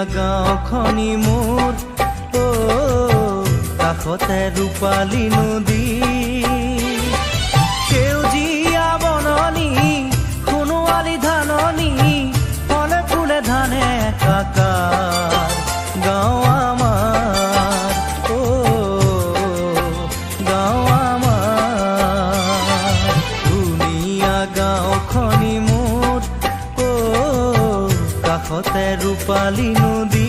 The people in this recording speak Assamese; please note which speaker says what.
Speaker 1: গাঁওখনি মোৰ কাষতে ৰূপালী নদী সেউজীয়া বননি সোণোৱালী ধাননি ফলে ফুলে ধানে একাকাৰ গাঁও আমাৰ গাঁও আমাৰ ধুনীয়া গাঁওখনি মোৰ কাষতে ৰূপালী নদী